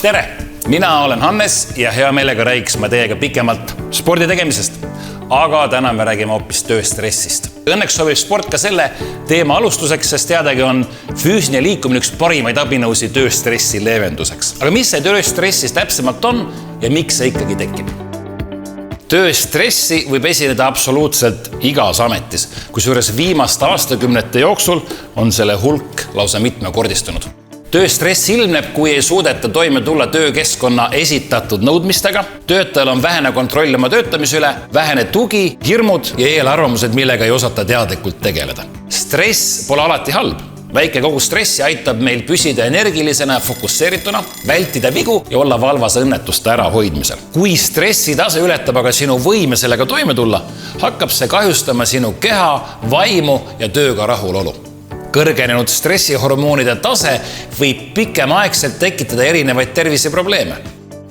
Tere! Mina olen Hannes ja hea meelega räägiks ma teiega pikemalt spordi tegemisest. Aga täna me räägime hoopis tööstressist. Õnneks sobib sport ka selle teema alustuseks, sest teadagi on füüsiline liikumine üks parimaid abinõusid tööstressi leevenduseks. Aga mis see tööstressis täpsemalt on ja miks see ikkagi tekib? Tööstressi võib esineda absoluutselt igas ametis, kusjuures viimaste aastakümnete jooksul on selle hulk lausa mitmekordistunud. Tööstress ilmneb, kui ei suudeta toime tulla töökeskkonna esitatud nõudmistega, töötajal on vähene kontroll oma töötamise üle, vähene tugi, hirmud ja eelarvamused, millega ei osata teadlikult tegeleda. Stress pole alati halb. Väike kogu stressi aitab meil püsida energilisena ja fokusseerituna, vältida vigu ja olla valvas õnnetuste ärahoidmisel. Kui stressi tase ületab aga sinu võime sellega toime tulla, hakkab see kahjustama sinu keha, vaimu ja tööga rahulolu. Kõrgenenud stressihormoonide tase võib pikemaegselt tekitada erinevaid terviseprobleeme.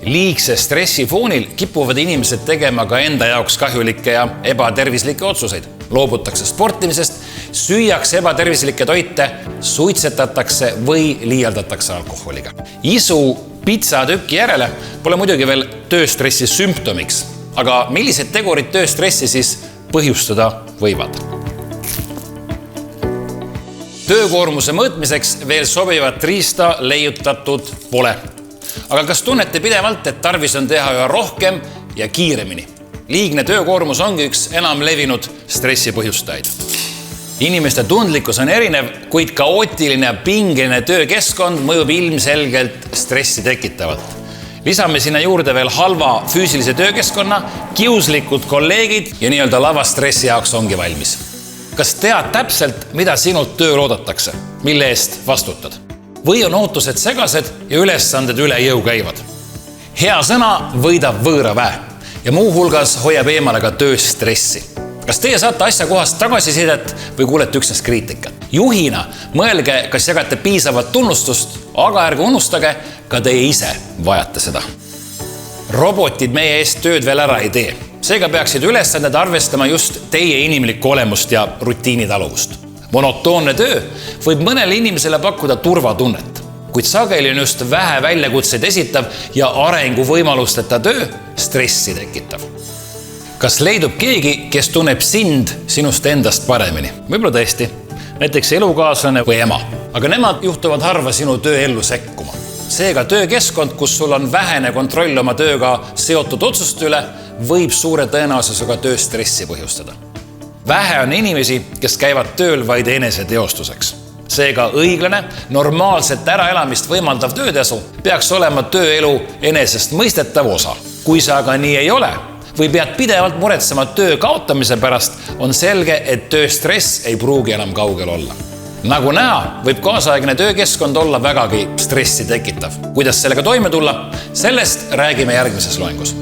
Liigse stressi foonil kipuvad inimesed tegema ka enda jaoks kahjulikke ja ebatervislikke otsuseid. Loobutakse sportimisest, süüakse ebatervislikke toite, suitsetatakse või liialdatakse alkoholiga. Isu pitsatüki järele pole muidugi veel tööstressi sümptomiks, aga millised tegurid tööstressi siis põhjustada võivad? Töökoormuse mõõtmiseks veel sobivat riista leiutatud pole. Aga kas tunnete pidevalt, et tarvis on teha üha rohkem ja kiiremini? Liigne töökoormus ongi üks enam levinud stressi põhjustajaid. Inimeste tundlikkus on erinev, kuid kaootiline ja pingeline töökeskkond mõjub ilmselgelt stressi tekitavalt. Lisame sinna juurde veel halva füüsilise töökeskkonna, kiuslikud kolleegid ja nii-öelda lavastressi jaoks ongi valmis. Kas tead täpselt, mida sinult tööl oodatakse, mille eest vastutad? Või on ootused segased ja ülesanded üle jõu käivad? Hea sõna võidab võõra väe ja muu hulgas hoiab eemale ka tööstressi. Kas teie saate asjakohast tagasisidet või kuulete üksnes kriitikat? Juhina mõelge, kas jagate piisavat tunnustust, aga ärge unustage, ka teie ise vajate seda. Robotid meie eest tööd veel ära ei tee. Seega peaksid ülesanded arvestama just teie inimlikku olemust ja rutiinitaluvust. Monotoonne töö võib mõnele inimesele pakkuda turvatunnet, kuid sageli on just vähe väljakutseid esitav ja arenguvõimalusteta töö stressi tekitav. Kas leidub keegi, kes tunneb sind sinust endast paremini? Võib-olla tõesti, näiteks elukaaslane või ema. Aga nemad juhtuvad harva sinu tööellu sekkuma. Seega töökeskkond, kus sul on vähene kontroll oma tööga seotud otsuste üle, võib suure tõenäosusega tööstressi põhjustada. Vähe on inimesi, kes käivad tööl vaid enese teostuseks. Seega õiglane, normaalset äraelamist võimaldav töötasu peaks olema tööelu enesest mõistetav osa. Kui see aga nii ei ole, või pead pidevalt muretsema töö kaotamise pärast, on selge, et tööstress ei pruugi enam kaugel olla. Nagu näha, võib kaasaegne töökeskkond olla vägagi stressi tekitav. Kuidas sellega toime tulla? Sellest räägime järgmises loengus.